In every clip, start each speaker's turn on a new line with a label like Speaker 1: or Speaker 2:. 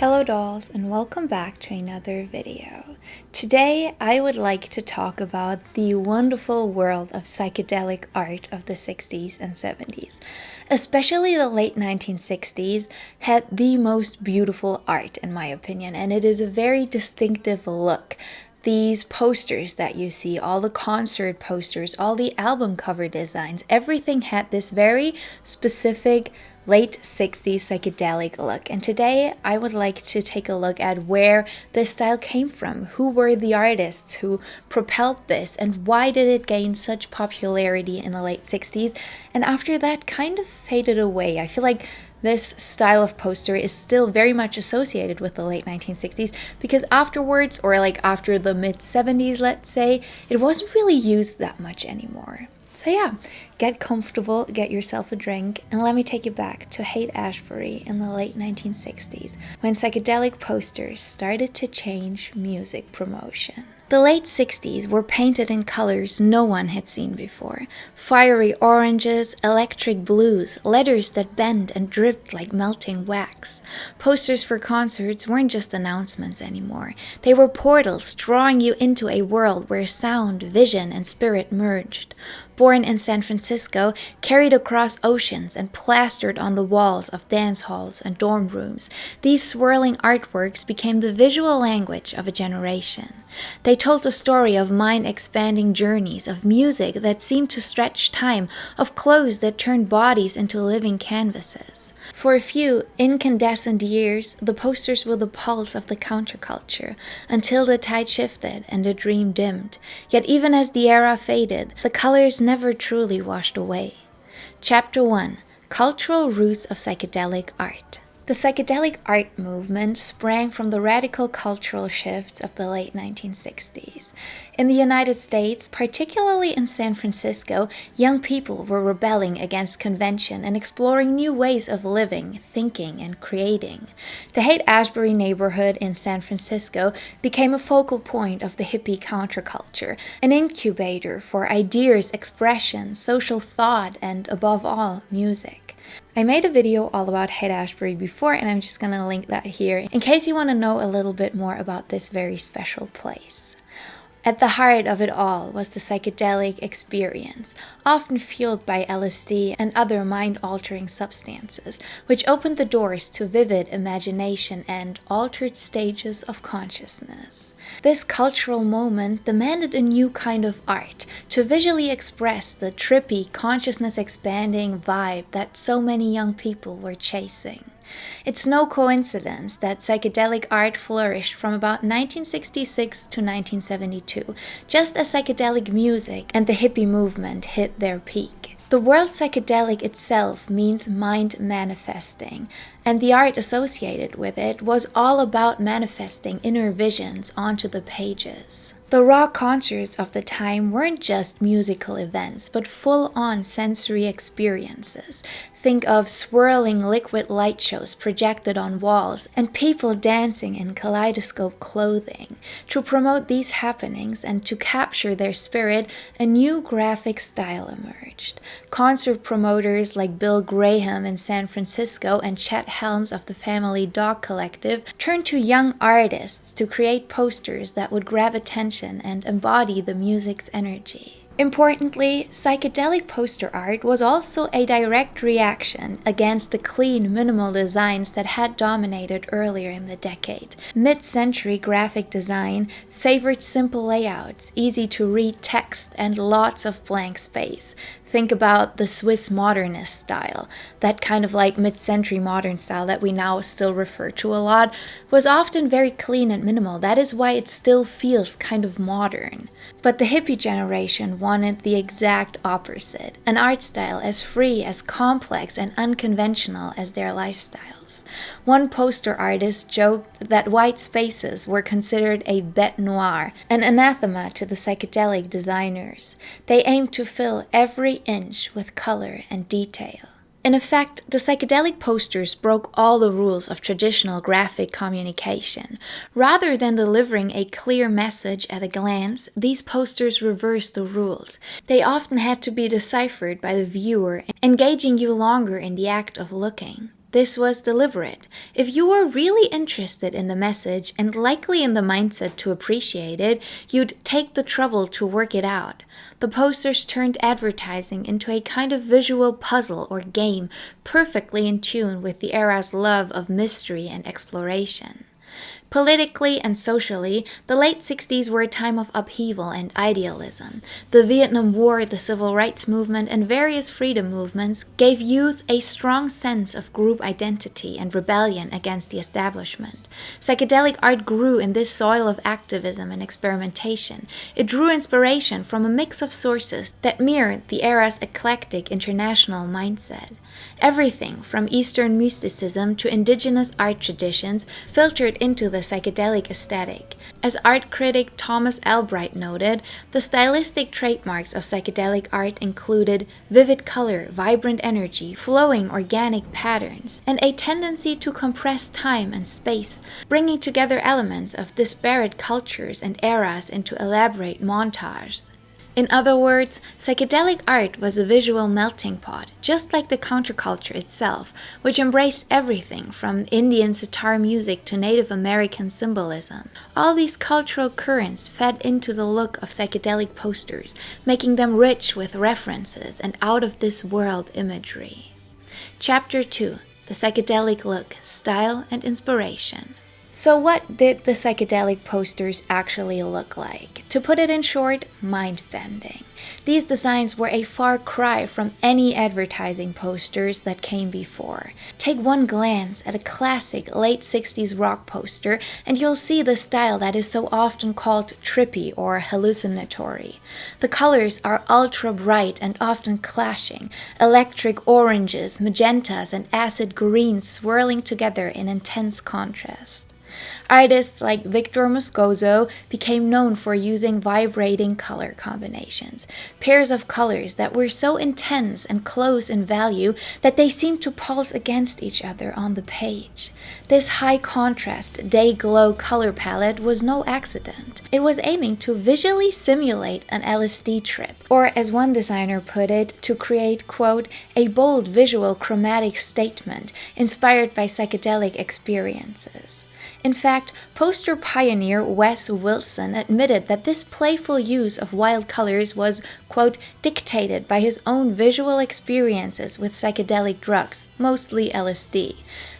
Speaker 1: Hello dolls, and welcome back to another video. Today I would like to talk about the wonderful world of psychedelic art of the 60s and 70s. Especially the late 1960s had the most beautiful art in my opinion, and it is a very distinctive look. These posters that you see, all the concert posters, all the album cover designs, everything had this very specific late 60s psychedelic look. And today I would like to take a look at where this style came from, who were the artists who propelled this, and why did it gain such popularity in the late 60s and after that kind of faded away. I feel like this style of poster is still very much associated with the late 1960s because afterwards, or like after the mid 70s, let's say, it wasn't really used that much anymore. So yeah, get comfortable, get yourself a drink, and let me take you back to Haight-Ashbury in the late 1960s, when psychedelic posters started to change music promotion. The late 60s were painted in colors no one had seen before. Fiery oranges, electric blues, letters that bent and dripped like melting wax. Posters for concerts weren't just announcements anymore. They were portals drawing you into a world where sound, vision, and spirit merged. Born in San Francisco, carried across oceans and plastered on the walls of dance halls and dorm rooms, these swirling artworks became the visual language of a generation. They told the story of mind-expanding journeys, of music that seemed to stretch time, of clothes that turned bodies into living canvases. For a few incandescent years, the posters were the pulse of the counterculture, until the tide shifted and the dream dimmed. Yet even as the era faded, the colors never truly washed away. Chapter 1: Cultural Roots of Psychedelic Art. The psychedelic art movement sprang from the radical cultural shifts of the late 1960s. In the United States, particularly in San Francisco, young people were rebelling against convention and exploring new ways of living, thinking, and creating. The Haight-Ashbury neighborhood in San Francisco became a focal point of the hippie counterculture, an incubator for ideas, expression, social thought, and above all, music. I made a video all about Haight-Ashbury before, and I'm just gonna link that here in case you want to know a little bit more about this very special place. At the heart of it all was the psychedelic experience, often fueled by LSD and other mind-altering substances, which opened the doors to vivid imagination and altered stages of consciousness. This cultural moment demanded a new kind of art to visually express the trippy, consciousness-expanding vibe that so many young people were chasing. It's no coincidence that psychedelic art flourished from about 1966 to 1972, just as psychedelic music and the hippie movement hit their peak. The word psychedelic itself means mind manifesting, and the art associated with it was all about manifesting inner visions onto the pages. The raw concerts of the time weren't just musical events, but full-on sensory experiences. Think of swirling liquid light shows projected on walls and people dancing in kaleidoscope clothing. To promote these happenings and to capture their spirit, a new graphic style emerged. Concert promoters like Bill Graham in San Francisco and Chet Helms of the Family Dog Collective turned to young artists to create posters that would grab attention and embody the music's energy. Importantly, psychedelic poster art was also a direct reaction against the clean, minimal designs that had dominated earlier in the decade. Mid-century graphic design favored simple layouts, easy-to-read text, and lots of blank space. Think about the Swiss modernist style. That kind of like mid-century modern style that we now still refer to a lot was often very clean and minimal. That is why it still feels kind of modern. But the hippie generation wanted the exact opposite, an art style as free, as complex, and unconventional as their lifestyles. One poster artist joked that white spaces were considered a bête noire, an anathema to the psychedelic designers. They aimed to fill every inch with color and detail. In effect, the psychedelic posters broke all the rules of traditional graphic communication. Rather than delivering a clear message at a glance, these posters reversed the rules. They often had to be deciphered by the viewer, engaging you longer in the act of looking. This was deliberate. If you were really interested in the message and likely in the mindset to appreciate it, you'd take the trouble to work it out. The posters turned advertising into a kind of visual puzzle or game, perfectly in tune with the era's love of mystery and exploration. Politically and socially, the late 60s were a time of upheaval and idealism. The Vietnam War, the Civil Rights Movement, and various freedom movements gave youth a strong sense of group identity and rebellion against the establishment. Psychedelic art grew in this soil of activism and experimentation. It drew inspiration from a mix of sources that mirrored the era's eclectic international mindset. Everything from Eastern mysticism to indigenous art traditions filtered into the psychedelic aesthetic. As art critic Thomas Albright noted, the stylistic trademarks of psychedelic art included vivid color, vibrant energy, flowing organic patterns, and a tendency to compress time and space, bringing together elements of disparate cultures and eras into elaborate montages. In other words, psychedelic art was a visual melting pot, just like the counterculture itself, which embraced everything from Indian sitar music to Native American symbolism. All these cultural currents fed into the look of psychedelic posters, making them rich with references and out-of-this-world imagery. Chapter 2. The Psychedelic Look, Style and Inspiration. So what did the psychedelic posters actually look like? To put it in short, mind-bending. These designs were a far cry from any advertising posters that came before. Take one glance at a classic late 60s rock poster and you'll see the style that is so often called trippy or hallucinatory. The colors are ultra bright and often clashing, electric oranges, magentas, and acid greens swirling together in intense contrast. Artists like Victor Moscoso became known for using vibrating color combinations, pairs of colors that were so intense and close in value that they seemed to pulse against each other on the page. This high-contrast, day-glow color palette was no accident. It was aiming to visually simulate an LSD trip, or as one designer put it, to create, quote, a bold visual chromatic statement inspired by psychedelic experiences. In fact, poster pioneer Wes Wilson admitted that this playful use of wild colors was, quote, dictated by his own visual experiences with psychedelic drugs, mostly LSD.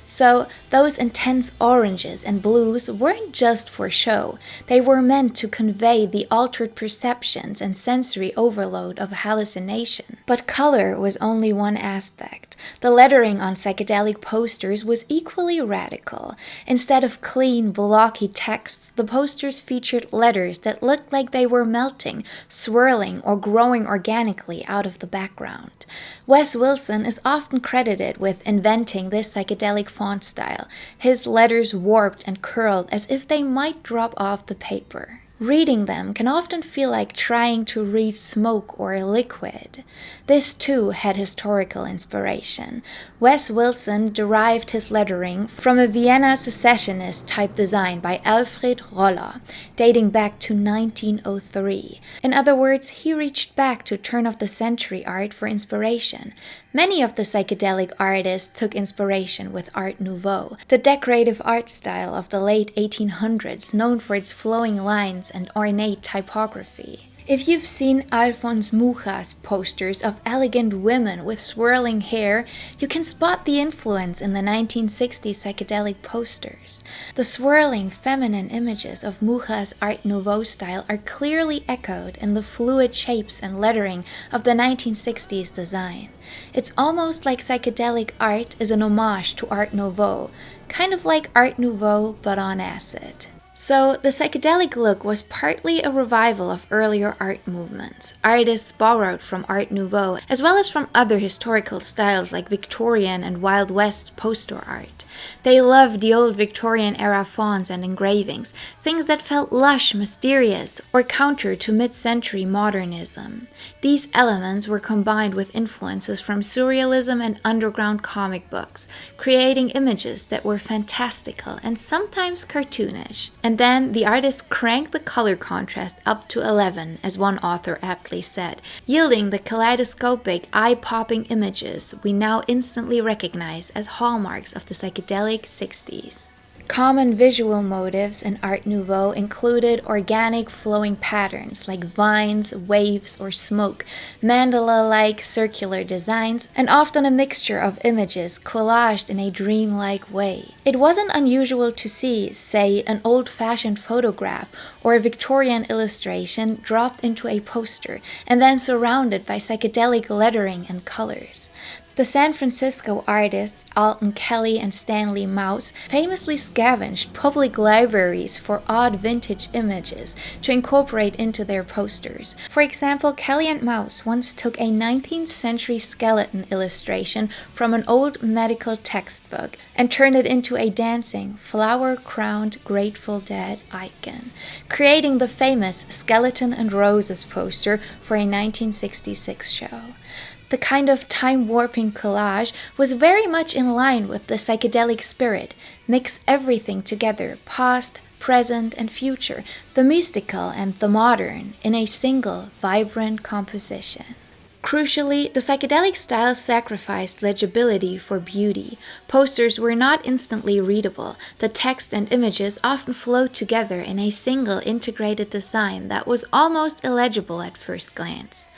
Speaker 1: So, those intense oranges and blues weren't just for show. They were meant to convey the altered perceptions and sensory overload of hallucination. But color was only one aspect. The lettering on psychedelic posters was equally radical. Instead of clean, blocky texts, the posters featured letters that looked like they were melting, swirling, or growing organically out of the background. Wes Wilson is often credited with inventing this psychedelic font style, his letters warped and curled as if they might drop off the paper. Reading them can often feel like trying to read smoke or a liquid. This too had historical inspiration. Wes Wilson derived his lettering from a Vienna secessionist type design by Alfred Roller, dating back to 1903. In other words, he reached back to turn-of-the-century art for inspiration. Many of the psychedelic artists took inspiration with Art Nouveau, the decorative art style of the late 1800s known for its flowing lines and ornate typography. If you've seen Alphonse Mucha's posters of elegant women with swirling hair, you can spot the influence in the 1960s psychedelic posters. The swirling feminine images of Mucha's Art Nouveau style are clearly echoed in the fluid shapes and lettering of the 1960s design. It's almost like psychedelic art is an homage to Art Nouveau, kind of like Art Nouveau but on acid. So, the psychedelic look was partly a revival of earlier art movements. Artists borrowed from Art Nouveau, as well as from other historical styles like Victorian and Wild West poster art. They loved the old Victorian-era fonts and engravings, things that felt lush, mysterious, or counter to mid-century modernism. These elements were combined with influences from surrealism and underground comic books, creating images that were fantastical and sometimes cartoonish. And then the artist cranked the color contrast up to 11, as one author aptly said, yielding the kaleidoscopic, eye-popping images we now instantly recognize as hallmarks of the psychedelic 60s. Common visual motives in Art Nouveau included organic flowing patterns like vines, waves, or smoke, mandala-like circular designs, and often a mixture of images collaged in a dreamlike way. It wasn't unusual to see, say, an old-fashioned photograph or a Victorian illustration dropped into a poster and then surrounded by psychedelic lettering and colors. The San Francisco artists Alton Kelley and Stanley Mouse famously scavenged public libraries for odd vintage images to incorporate into their posters. For example, Kelley and Mouse once took a 19th century skeleton illustration from an old medical textbook and turned it into a dancing, flower-crowned Grateful Dead icon, creating the famous Skeleton and Roses poster for a 1966 show. The kind of time-warping collage was very much in line with the psychedelic spirit, mix everything together, past, present, and future, the mystical and the modern, in a single, vibrant composition. Crucially, the psychedelic style sacrificed legibility for beauty. Posters were not instantly readable. The text and images often flowed together in a single integrated design that was almost illegible at first glance.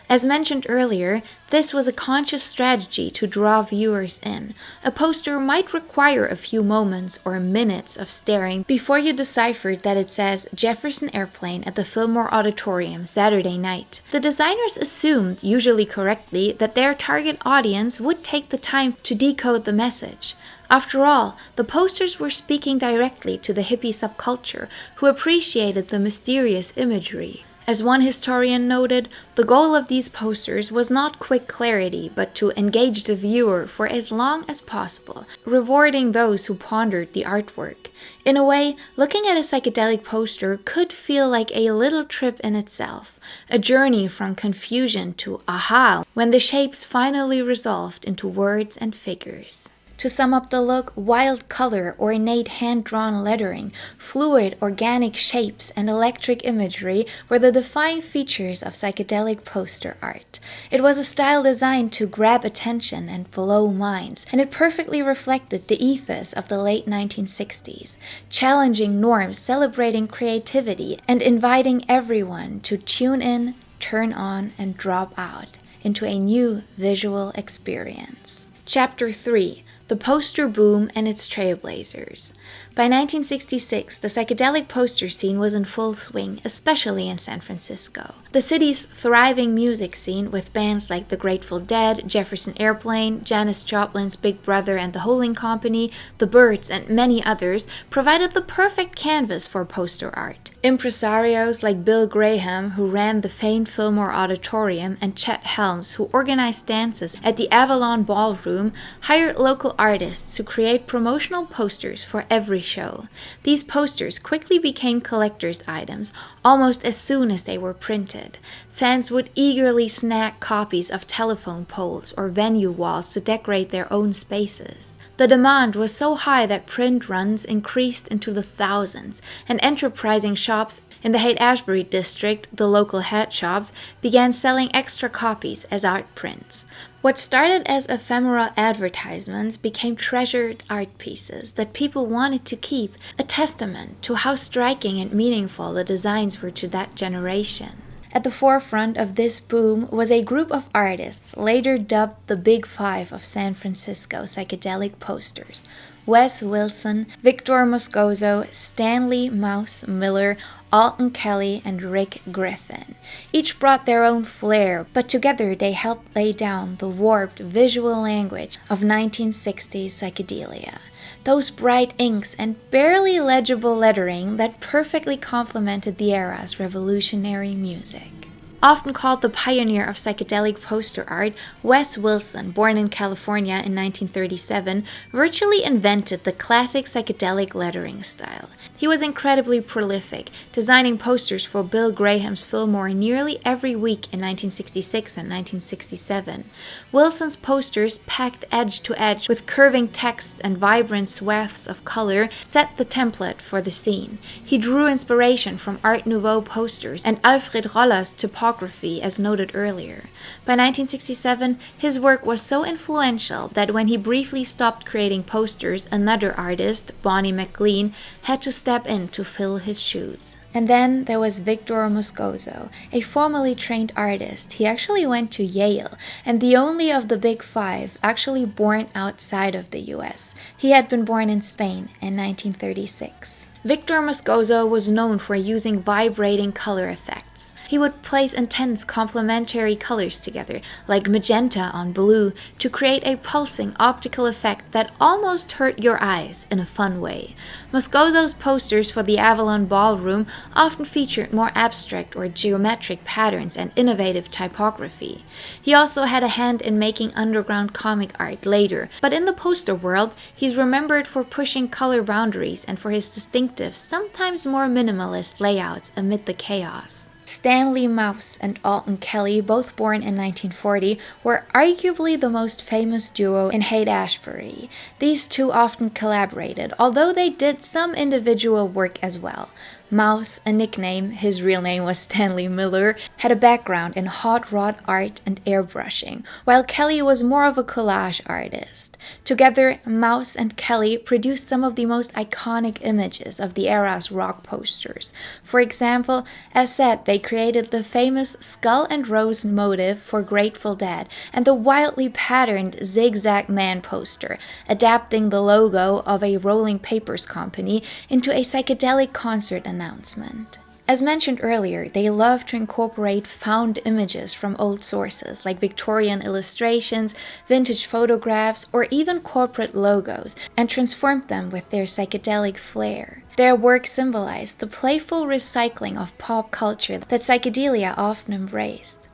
Speaker 1: As mentioned earlier, this was a conscious strategy to draw viewers in. A poster might require a few moments or minutes of staring before you deciphered that it says Jefferson Airplane at the Fillmore Auditorium Saturday night. The designers assumed, usually correctly, that their target audience would take the time to decode the message. After all, the posters were speaking directly to the hippie subculture, who appreciated the mysterious imagery. As one historian noted, the goal of these posters was not quick clarity, but to engage the viewer for as long as possible, rewarding those who pondered the artwork. In a way, looking at a psychedelic poster could feel like a little trip in itself, a journey from confusion to aha, when the shapes finally resolved into words and figures. To sum up the look, wild color, ornate hand-drawn lettering, fluid organic shapes, and electric imagery were the defining features of psychedelic poster art. It was a style designed to grab attention and blow minds, and it perfectly reflected the ethos of the late 1960s, challenging norms, celebrating creativity, and inviting everyone to tune in, turn on, and drop out into a new visual experience. Chapter 3. The poster boom and its trailblazers. By 1966, the psychedelic poster scene was in full swing, especially in San Francisco. The city's thriving music scene, with bands like the Grateful Dead, Jefferson Airplane, Janis Joplin's Big Brother and the Holding Company, the Byrds, and many others, provided the perfect canvas for poster art. Impresarios like Bill Graham, who ran the famed Fillmore Auditorium, and Chet Helms, who organized dances at the Avalon Ballroom, hired local artists to create promotional posters for every show. These posters quickly became collector's items almost as soon as they were printed. Fans would eagerly snag copies of telephone poles or venue walls to decorate their own spaces. The demand was so high that print runs increased into the thousands, and enterprising shops in the Haight-Ashbury district, the local hat shops, began selling extra copies as art prints. What started as ephemera advertisements became treasured art pieces that people wanted to keep, a testament to how striking and meaningful the designs were to that generation. At the forefront of this boom was a group of artists later dubbed the Big Five of San Francisco psychedelic posters: Wes Wilson, Victor Moscoso, Stanley Mouse Miller, Alton Kelley, and Rick Griffin. Each brought their own flair, but together they helped lay down the warped visual language of 1960s psychedelia. Those bright inks and barely legible lettering that perfectly complemented the era's revolutionary music. Often called the pioneer of psychedelic poster art, Wes Wilson, born in California in 1937, virtually invented the classic psychedelic lettering style. He was incredibly prolific, designing posters for Bill Graham's Fillmore nearly every week in 1966 and 1967. Wilson's posters, packed edge to edge with curving text and vibrant swaths of color, set the template for the scene. He drew inspiration from Art Nouveau posters and Alfred Roller's typography, as noted earlier. By 1967, his work was so influential that when he briefly stopped creating posters, another artist, Bonnie MacLean, had to step in to fill his shoes. And then there was Victor Moscoso, a formally trained artist. He actually went to Yale, and the only of the big five actually born outside of the US. He had been born in Spain in 1936. Victor Moscoso was known for using vibrating color effects. He would place intense complementary colors together, like magenta on blue, to create a pulsing optical effect that almost hurt your eyes in a fun way. Moscoso's posters for the Avalon Ballroom often featured more abstract or geometric patterns and innovative typography. He also had a hand in making underground comic art later, but in the poster world, he's remembered for pushing color boundaries and for his distinctive, sometimes more minimalist layouts amid the chaos. Stanley Mouse and Alton Kelley, both born in 1940, were arguably the most famous duo in Haight-Ashbury. These two often collaborated, although they did some individual work as well. Mouse, a nickname, his real name was Stanley Miller, had a background in hot rod art and airbrushing, while Kelley was more of a collage artist. Together, Mouse and Kelley produced some of the most iconic images of the era's rock posters. For example, as said, they created the famous skull and rose motif for Grateful Dead and the wildly patterned Zigzag Man poster, adapting the logo of a rolling papers company into a psychedelic concert announcement. As mentioned earlier, they love to incorporate found images from old sources like Victorian illustrations, vintage photographs, or even corporate logos, and transform them with their psychedelic flair. Their work symbolized the playful recycling of pop culture that psychedelia often embraced.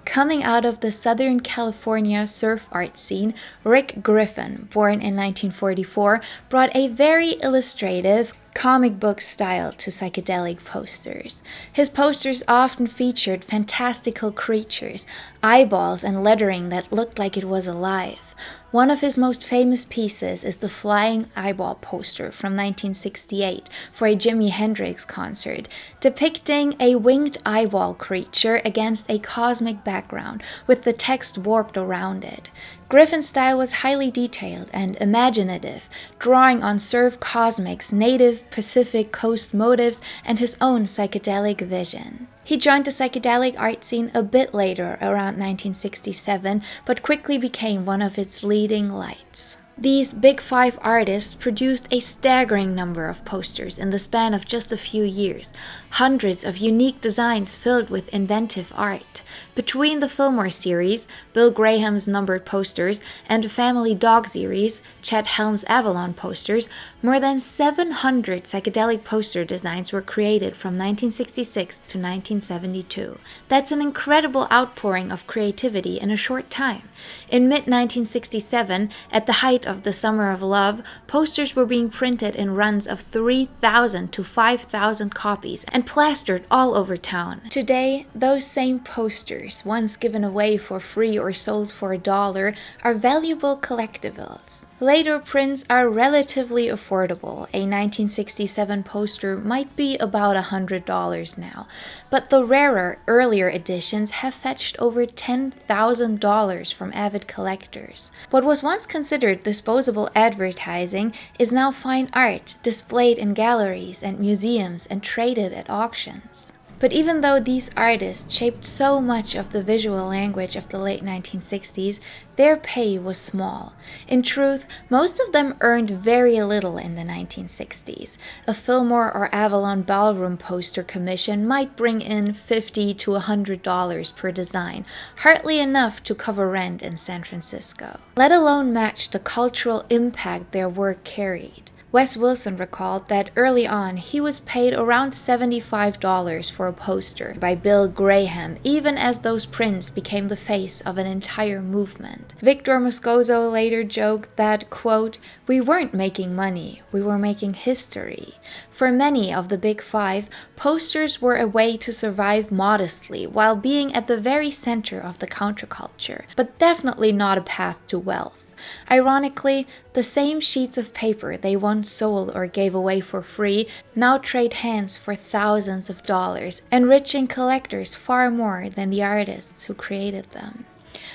Speaker 1: Coming out of the Southern California surf art scene, Rick Griffin, born in 1944, brought a very illustrative, comic book style to psychedelic posters. His posters often featured fantastical creatures, eyeballs, and lettering that looked like it was alive. One of his most famous pieces is the Flying Eyeball poster from 1968 for a Jimi Hendrix concert, depicting a winged eyeball creature against a cosmic background with the text warped around it. Griffin's style was highly detailed and imaginative, drawing on Surf Cosmic's native Pacific Coast motifs and his own psychedelic vision. He joined the psychedelic art scene a bit later, around 1967, but quickly became one of its leading lights. These Big Five artists produced a staggering number of posters in the span of just a few years, hundreds of unique designs filled with inventive art. Between the Fillmore series, Bill Graham's numbered posters, and the Family Dog series, Chet Helms' Avalon posters, more than 700 psychedelic poster designs were created from 1966 to 1972. That's an incredible outpouring of creativity in a short time. In mid-1967, at the height of the Summer of Love, posters were being printed in runs of 3,000 to 5,000 copies and plastered all over town. Today, those same posters, once given away for free or sold for $1, are valuable collectibles. Later prints are relatively affordable. A 1967 poster might be about $100 now, but the rarer, earlier editions have fetched over $10,000 from avid collectors. What was once considered disposable advertising is now fine art, displayed in galleries and museums and traded at auctions. But even though these artists shaped so much of the visual language of the late 1960s, their pay was small. In truth, most of them earned very little in the 1960s. A Fillmore or Avalon Ballroom poster commission might bring in $50 to $100 per design, hardly enough to cover rent in San Francisco, let alone match the cultural impact their work carried. Wes Wilson recalled that early on he was paid around $75 for a poster by Bill Graham, even as those prints became the face of an entire movement. Victor Moscoso later joked that, quote, "We weren't making money, we were making history." For many of the Big Five, posters were a way to survive modestly while being at the very center of the counterculture, but definitely not a path to wealth. Ironically, the same sheets of paper they once sold or gave away for free now trade hands for thousands of dollars, enriching collectors far more than the artists who created them.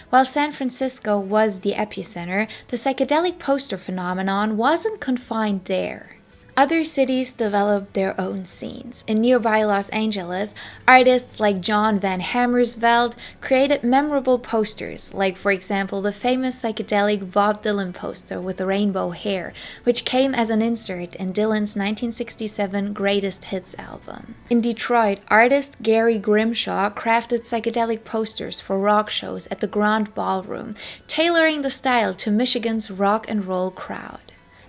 Speaker 1: While San Francisco was the epicenter, the psychedelic poster phenomenon wasn't confined there. Other cities developed their own scenes. In nearby Los Angeles, artists like John Van Hammersveld created memorable posters, like for example the famous psychedelic Bob Dylan poster with the rainbow hair, which came as an insert in Dylan's 1967 Greatest Hits album. In Detroit, artist Gary Grimshaw crafted psychedelic posters for rock shows at the Grand Ballroom, tailoring the style to Michigan's rock and roll crowd.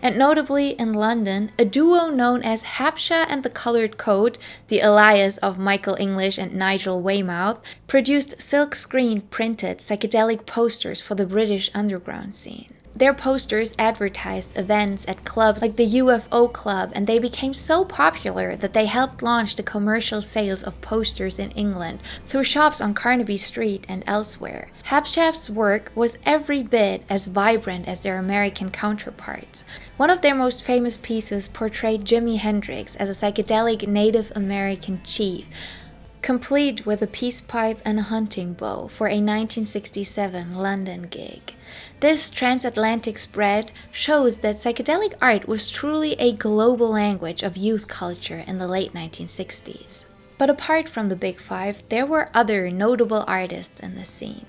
Speaker 1: And notably in London, a duo known as Habsha and the Colored Coat, the alias of Michael English and Nigel Weymouth, produced silkscreen printed psychedelic posters for the British underground scene. Their posters advertised events at clubs like the UFO Club, and they became so popular that they helped launch the commercial sales of posters in England through shops on Carnaby Street and elsewhere. Habsha's work was every bit as vibrant as their American counterparts. One of their most famous pieces portrayed Jimi Hendrix as a psychedelic Native American chief, complete with a peace pipe and a hunting bow for a 1967 London gig. This transatlantic spread shows that psychedelic art was truly a global language of youth culture in the late 1960s. But apart from the Big Five, there were other notable artists in the scene.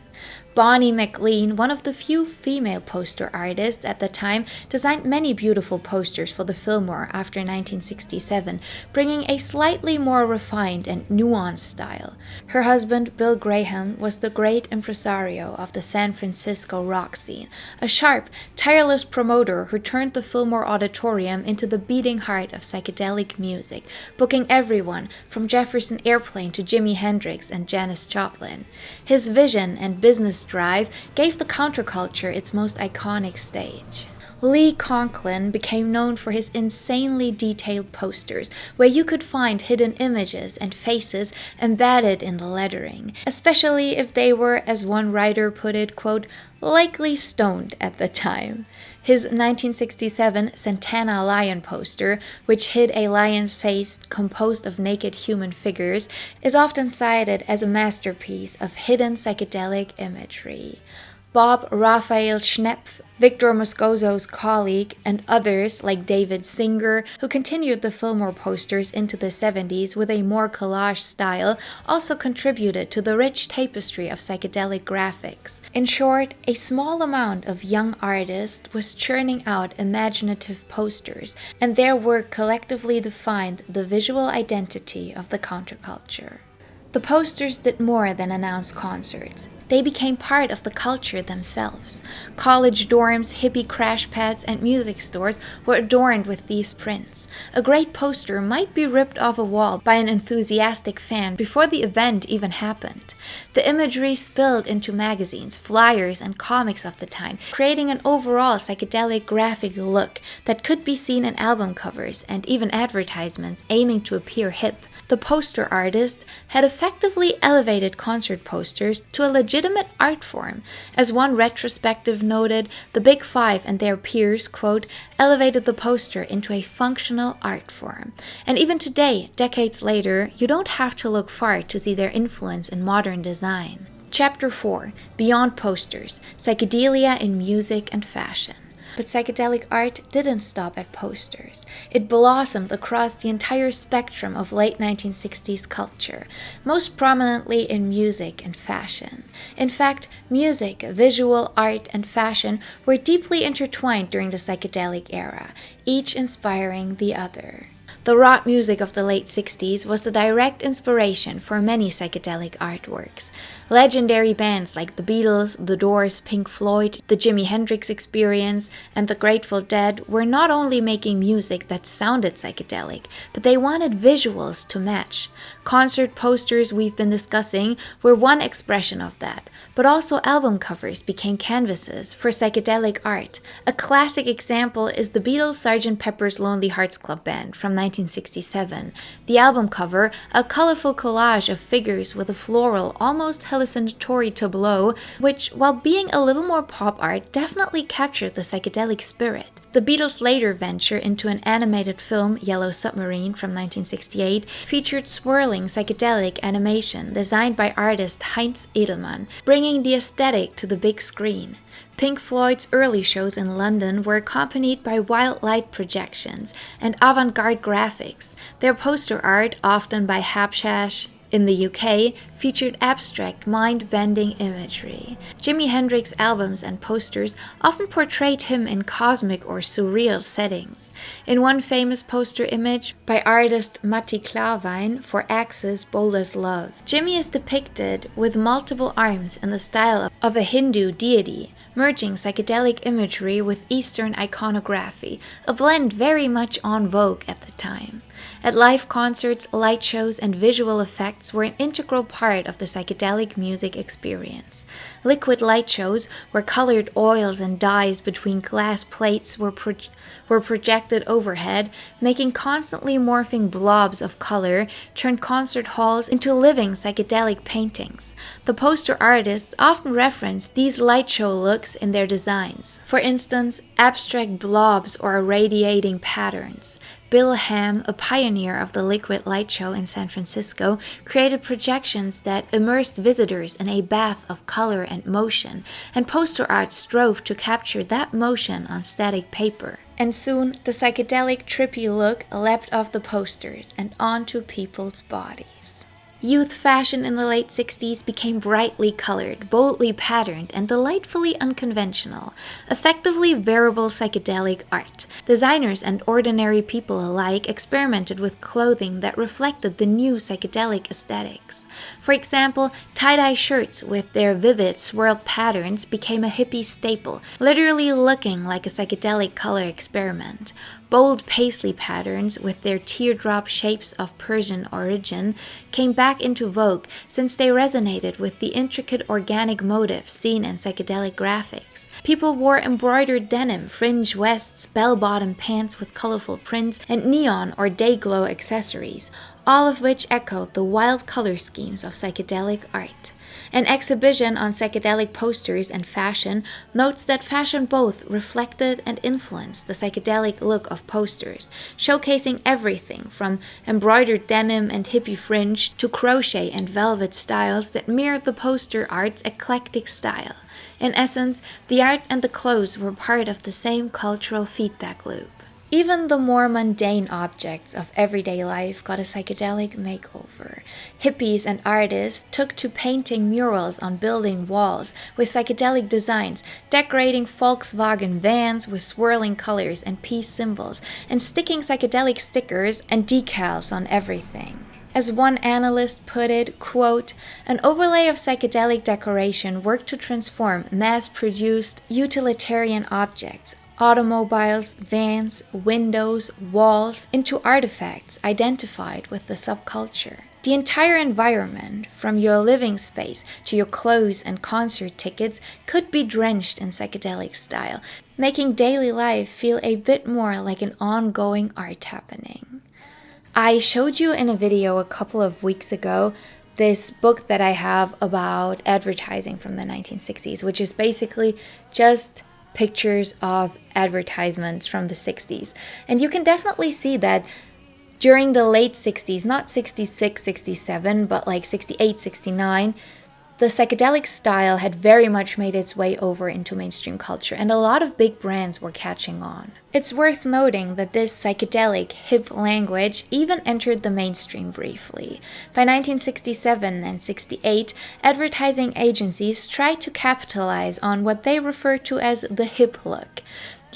Speaker 1: Bonnie MacLean, one of the few female poster artists at the time, designed many beautiful posters for the Fillmore after 1967, bringing a slightly more refined and nuanced style. Her husband, Bill Graham, was the great impresario of the San Francisco rock scene, a sharp, tireless promoter who turned the Fillmore Auditorium into the beating heart of psychedelic music, booking everyone from Jefferson Airplane to Jimi Hendrix and Janis Joplin. His vision and business drive gave the counterculture its most iconic stage. Lee Conklin became known for his insanely detailed posters, where you could find hidden images and faces embedded in the lettering, especially if they were, as one writer put it, quote, likely stoned at the time. His 1967 Santana Lion poster, which hid a lion's face composed of naked human figures, is often cited as a masterpiece of hidden psychedelic imagery. Bob Raphael Schnepf, Victor Moscoso's colleague, and others like David Singer, who continued the Fillmore posters into the 70s with a more collage style, also contributed to the rich tapestry of psychedelic graphics. In short, a small amount of young artists was churning out imaginative posters, and their work collectively defined the visual identity of the counterculture. The posters did more than announce concerts. They became part of the culture themselves. College dorms, hippie crash pads, and music stores were adorned with these prints. A great poster might be ripped off a wall by an enthusiastic fan before the event even happened. The imagery spilled into magazines, flyers, and comics of the time, creating an overall psychedelic graphic look that could be seen in album covers and even advertisements aiming to appear hip. The poster artist had effectively elevated concert posters to a legitimate art form. As one retrospective noted, the Big Five and their peers, quote, elevated the poster into a functional art form. And even today, decades later, you don't have to look far to see their influence in modern design. Chapter 4. Beyond Posters, Psychedelia in Music and Fashion. But psychedelic art didn't stop at posters. It blossomed across the entire spectrum of late 1960s culture, most prominently in music and fashion. In fact, music, visual art, and fashion were deeply intertwined during the psychedelic era, each inspiring the other. The rock music of the late 60s was the direct inspiration for many psychedelic artworks. Legendary bands like the Beatles, The Doors, Pink Floyd, the Jimi Hendrix Experience, and the Grateful Dead were not only making music that sounded psychedelic, but they wanted visuals to match. Concert posters we've been discussing were one expression of that, but also album covers became canvases for psychedelic art. A classic example is the Beatles' Sgt. Pepper's Lonely Hearts Club Band from 1967. The album cover, a colorful collage of figures with a floral, almost hallucinatory tableau, which, while being a little more pop art, definitely captured the psychedelic spirit. The Beatles' later venture into an animated film, Yellow Submarine from 1968, featured swirling psychedelic animation designed by artist Haight-Ashbury, bringing the aesthetic to the big screen. Pink Floyd's early shows in London were accompanied by wild light projections and avant-garde graphics. Their poster art, often by Haight-Ashbury in the UK, featured abstract, mind-bending imagery. Jimi Hendrix albums and posters often portrayed him in cosmic or surreal settings. In one famous poster image by artist Matti Klarwein for Axis Bold as Love, Jimi is depicted with multiple arms in the style of a Hindu deity, merging psychedelic imagery with Eastern iconography, a blend very much en vogue at the time. At live concerts, light shows and visual effects were an integral part of the psychedelic music experience. Liquid light shows, where colored oils and dyes between glass plates were projected overhead, making constantly morphing blobs of color, turned concert halls into living psychedelic paintings. The poster artists often referenced these light show looks in their designs. For instance, abstract blobs or radiating patterns. Bill Ham, a pioneer of the liquid light show in San Francisco, created projections that immersed visitors in a bath of color and motion, and poster art strove to capture that motion on static paper. And soon, the psychedelic trippy look leapt off the posters and onto people's bodies. Youth fashion in the late 60s became brightly colored, boldly patterned, and delightfully unconventional, effectively wearable psychedelic art. Designers and ordinary people alike experimented with clothing that reflected the new psychedelic aesthetics. For example, tie-dye shirts with their vivid, swirled patterns became a hippie staple, literally looking like a psychedelic color experiment. Bold paisley patterns with their teardrop shapes of Persian origin came back into vogue since they resonated with the intricate organic motifs seen in psychedelic graphics. People wore embroidered denim, fringe vests, bell-bottom pants with colorful prints, and neon or day-glow accessories, all of which echoed the wild color schemes of psychedelic art. An exhibition on psychedelic posters and fashion notes that fashion both reflected and influenced the psychedelic look of posters, showcasing everything from embroidered denim and hippie fringe to crochet and velvet styles that mirrored the poster art's eclectic style. In essence, the art and the clothes were part of the same cultural feedback loop. Even the more mundane objects of everyday life got a psychedelic makeover. Hippies and artists took to painting murals on building walls with psychedelic designs, decorating Volkswagen vans with swirling colors and peace symbols, and sticking psychedelic stickers and decals on everything. As one analyst put it, quote, "An overlay of psychedelic decoration worked to transform mass-produced utilitarian objects, automobiles, vans, windows, walls, into artifacts identified with the subculture. The entire environment, from your living space to your clothes and concert tickets, could be drenched in psychedelic style, making daily life feel a bit more like an ongoing art happening." I showed you in a video a couple of weeks ago this book that I have about advertising from the 1960s, which is basically just pictures of advertisements from the 60s. And you can definitely see that during the late 60s, not 66, 67, but like 68, 69, the psychedelic style had very much made its way over into mainstream culture, and a lot of big brands were catching on. It's worth noting that this psychedelic, hip language even entered the mainstream briefly. By 1967 and 68, advertising agencies tried to capitalize on what they refer to as the hip look.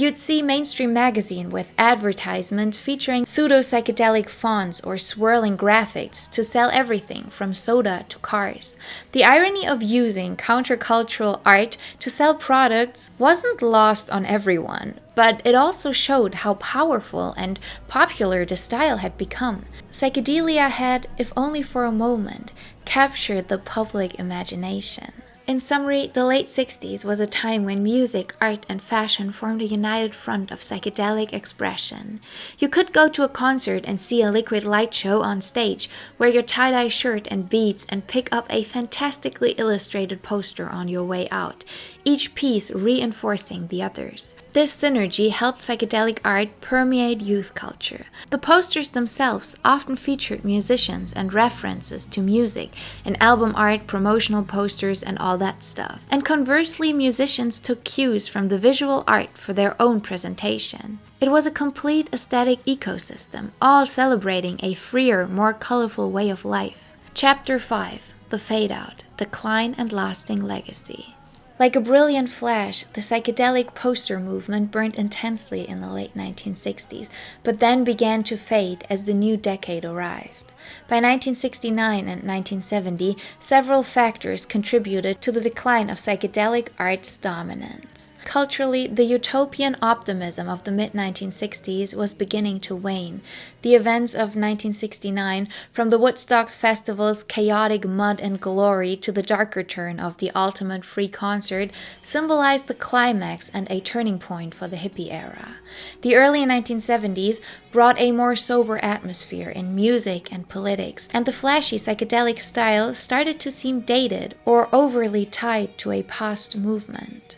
Speaker 1: You'd see mainstream magazine with advertisements featuring pseudo-psychedelic fonts or swirling graphics to sell everything from soda to cars. The irony of using countercultural art to sell products wasn't lost on everyone, but it also showed how powerful and popular the style had become. Psychedelia had, if only for a moment, captured the public imagination. In summary, the late 60s was a time when music, art, and fashion formed a united front of psychedelic expression. You could go to a concert and see a liquid light show on stage, wear your tie-dye shirt and beads, and pick up a fantastically illustrated poster on your way out, each piece reinforcing the others. This synergy helped psychedelic art permeate youth culture. The posters themselves often featured musicians and references to music in album art, promotional posters, and all that stuff. And conversely, musicians took cues from the visual art for their own presentation. It was a complete aesthetic ecosystem, all celebrating a freer, more colorful way of life. Chapter 5: The Fade Out, Decline and Lasting Legacy. Like a brilliant flash, the psychedelic poster movement burned intensely in the late 1960s, but then began to fade as the new decade arrived. By 1969 and 1970, several factors contributed to the decline of psychedelic art's dominance. Culturally, the utopian optimism of the mid-1960s was beginning to wane. The events of 1969, from the Woodstock Festival's chaotic mud and glory to the darker turn of the ultimate free concert, symbolized the climax and a turning point for the hippie era. The early 1970s brought a more sober atmosphere in music and politics, and the flashy psychedelic style started to seem dated or overly tied to a past movement.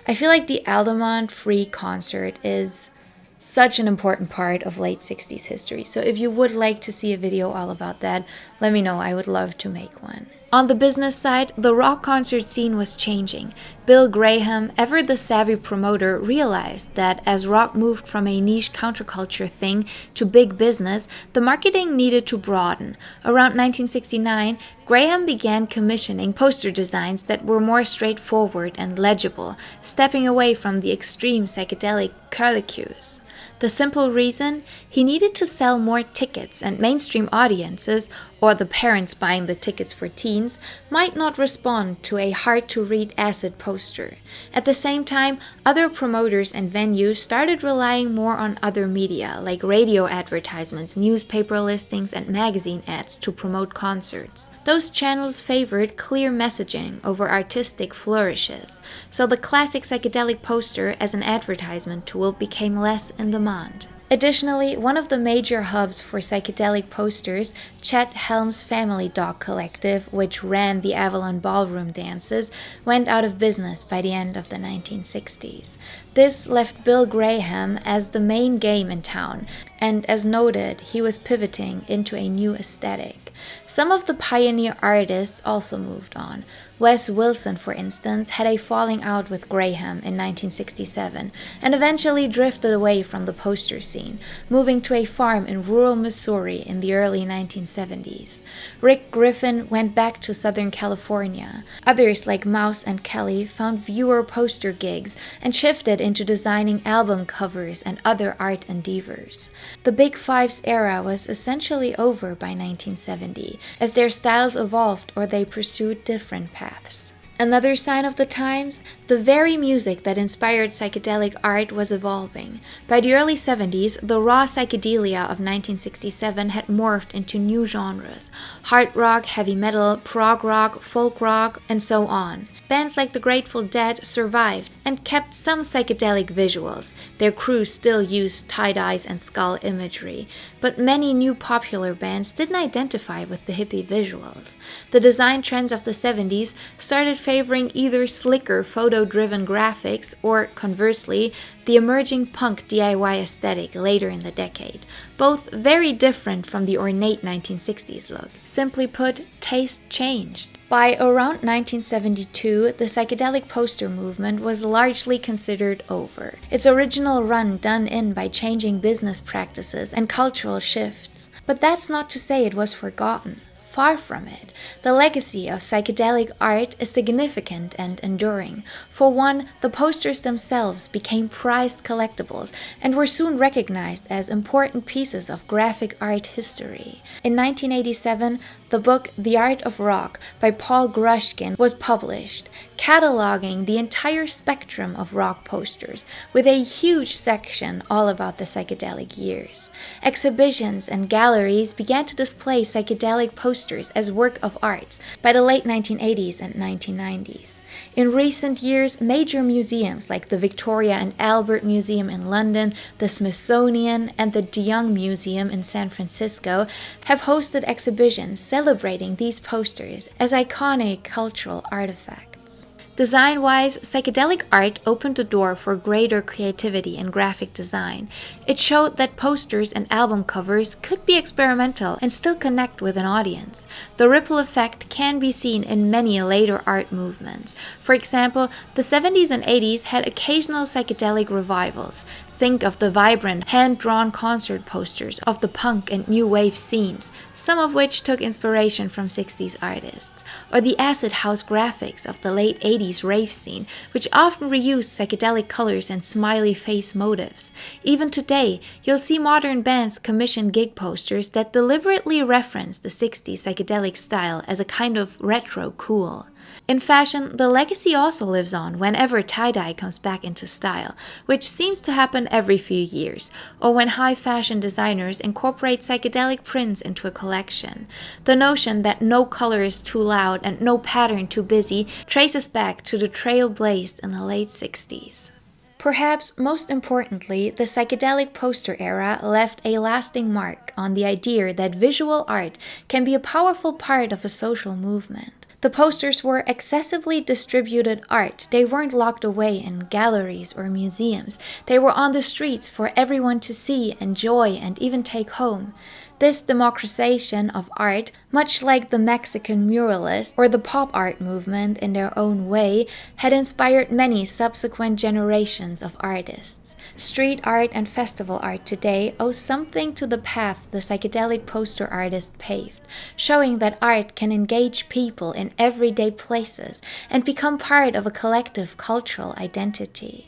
Speaker 1: I feel like the Altamont Free concert is such an important part of late 60s history, so if you would like to see a video all about that, let me know. I would love to make one. On the business side, the rock concert scene was changing. Bill Graham, ever the savvy promoter, realized that as rock moved from a niche counterculture thing to big business, the marketing needed to broaden. Around 1969, Graham began commissioning poster designs that were more straightforward and legible, stepping away from the extreme psychedelic curlicues. The simple reason? He needed to sell more tickets, and mainstream audiences, or the parents buying the tickets for teens, might not respond to a hard-to-read acid poster. At the same time, other promoters and venues started relying more on other media, like radio advertisements, newspaper listings, and magazine ads to promote concerts. Those channels favored clear messaging over artistic flourishes, so the classic psychedelic poster as an advertisement tool became less in demand. Additionally, one of the major hubs for psychedelic posters, Chet Helms' Family Dog Collective, which ran the Avalon Ballroom dances, went out of business by the end of the 1960s. This left Bill Graham as the main game in town, and as noted, he was pivoting into a new aesthetic. Some of the pioneer artists also moved on. Wes Wilson, for instance, had a falling out with Graham in 1967 and eventually drifted away from the poster scene, moving to a farm in rural Missouri in the early 1970s. Rick Griffin went back to Southern California. Others like Mouse and Kelley found fewer poster gigs and shifted into designing album covers and other art endeavors. The Big Five's era was essentially over by 1970, as their styles evolved or they pursued different paths. Another sign of the times, the very music that inspired psychedelic art was evolving. By the early 70s, the raw psychedelia of 1967 had morphed into new genres: hard rock, heavy metal, prog rock, folk rock, and so on. Bands like the Grateful Dead survived and kept some psychedelic visuals. Their crews still used tie-dyes and skull imagery, but many new popular bands didn't identify with the hippie visuals. The design trends of the 70s started favoring either slicker photo-driven graphics or, conversely, the emerging punk DIY aesthetic later in the decade, both very different from the ornate 1960s look. Simply put, taste changed. By around 1972, the psychedelic poster movement was largely considered over. Its original run done in by changing business practices and cultural shifts. But that's not to say it was forgotten. Far from it. The legacy of psychedelic art is significant and enduring. For one, the posters themselves became prized collectibles and were soon recognized as important pieces of graphic art history. In 1987, the book The Art of Rock by Paul Grushkin was published, cataloging the entire spectrum of rock posters, with a huge section all about the psychedelic years. Exhibitions and galleries began to display psychedelic posters as work of art by the late 1980s and 1990s. In recent years, major museums like the Victoria and Albert Museum in London, the Smithsonian, and the De Young Museum in San Francisco have hosted exhibitions celebrating these posters as iconic cultural artifacts. Design-wise, psychedelic art opened the door for greater creativity in graphic design. It showed that posters and album covers could be experimental and still connect with an audience. The ripple effect can be seen in many later art movements. For example, the 70s and 80s had occasional psychedelic revivals. Think of the vibrant, hand-drawn concert posters of the punk and new wave scenes, some of which took inspiration from 60s artists, or the acid house graphics of the late 80s rave scene, which often reused psychedelic colors and smiley face motifs. Even today, you'll see modern bands commission gig posters that deliberately reference the 60s psychedelic style as a kind of retro cool. In fashion, the legacy also lives on whenever tie-dye comes back into style, which seems to happen every few years, or when high-fashion designers incorporate psychedelic prints into a collection. The notion that no color is too loud and no pattern too busy traces back to the trail blazed in the late 60s. Perhaps most importantly, the psychedelic poster era left a lasting mark on the idea that visual art can be a powerful part of a social movement. The posters were accessibly distributed art. They weren't locked away in galleries or museums. They were on the streets for everyone to see, enjoy, and even take home. This democratization of art, much like the Mexican muralists or the pop art movement in their own way, had inspired many subsequent generations of artists. Street art and festival art today owe something to the path the psychedelic poster artist paved, showing that art can engage people in everyday places and become part of a collective cultural identity.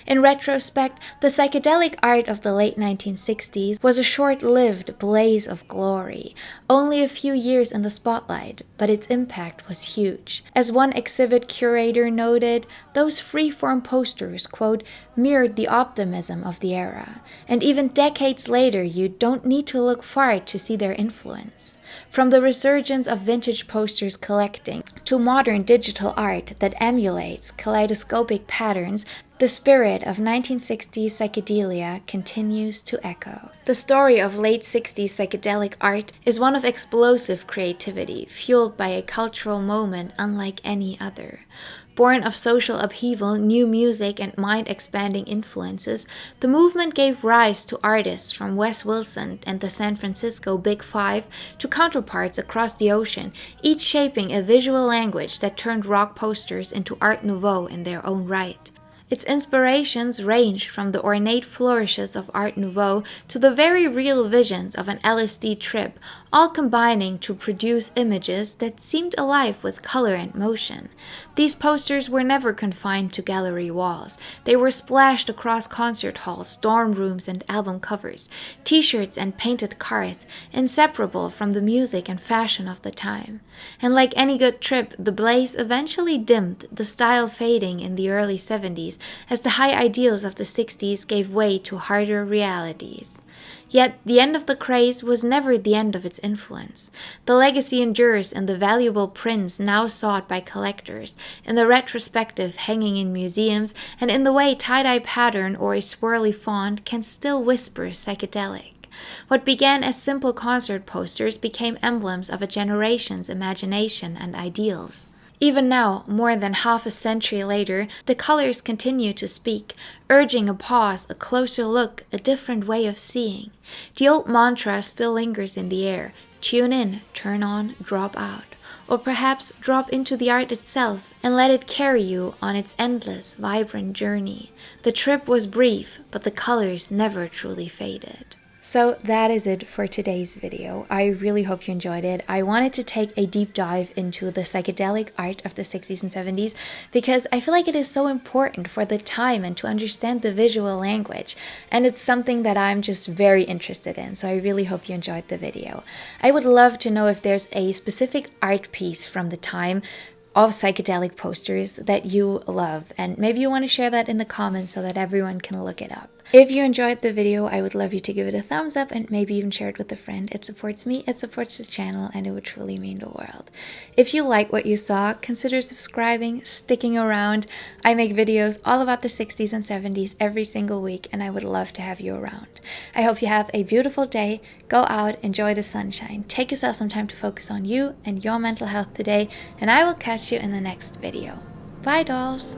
Speaker 1: In retrospect, the psychedelic art of the late 1960s was a short-lived blaze of glory, only a few years in the spotlight, but its impact was huge. As one exhibit curator noted, those free-form posters, quote, mirrored the optimism of the era, and even decades later you don't need to look far to see their influence. From the resurgence of vintage posters collecting to modern digital art that emulates kaleidoscopic patterns, the spirit of 1960s psychedelia continues to echo. The story of late 60s psychedelic art is one of explosive creativity, fueled by a cultural moment unlike any other. Born of social upheaval, new music, and mind-expanding influences, the movement gave rise to artists from Wes Wilson and the San Francisco Big Five to counterparts across the ocean, each shaping a visual language that turned rock posters into Art Nouveau in their own right. Its inspirations ranged from the ornate flourishes of Art Nouveau to the very real visions of an LSD trip, all combining to produce images that seemed alive with color and motion. These posters were never confined to gallery walls. They were splashed across concert halls, dorm rooms, and album covers, t-shirts and painted cars, inseparable from the music and fashion of the time. And like any good trip, the blaze eventually dimmed, the style fading in the early 70s, as the high ideals of the 60s gave way to harder realities. Yet the end of the craze was never the end of its influence. The legacy endures in the valuable prints now sought by collectors, in the retrospective hanging in museums, and in the way tie-dye pattern or a swirly font can still whisper psychedelic. What began as simple concert posters became emblems of a generation's imagination and ideals. Even now, more than half a century later, the colors continue to speak, urging a pause, a closer look, a different way of seeing. The old mantra still lingers in the air: tune in, turn on, drop out. Or perhaps drop into the art itself and let it carry you on its endless, vibrant journey. The trip was brief, but the colors never truly faded. So that is it for today's video. I really hope you enjoyed it. I wanted to take a deep dive into the psychedelic art of the 60s and 70s because I feel like it is so important for the time and to understand the visual language. And it's something that I'm just very interested in. So I really hope you enjoyed the video. I would love to know if there's a specific art piece from the time of psychedelic posters that you love, and maybe you want to share that in the comments so that everyone can look it up. If you enjoyed the video, I would love you to give it a thumbs up and maybe even share it with a friend. It supports me, it supports the channel, and it would truly mean the world. If you like what you saw, consider subscribing, sticking around. I make videos all about the 60s and 70s every single week, and I would love to have you around. I hope you have a beautiful day. Go out, enjoy the sunshine. Take yourself some time to focus on you and your mental health today, and I will catch you in the next video. Bye, dolls!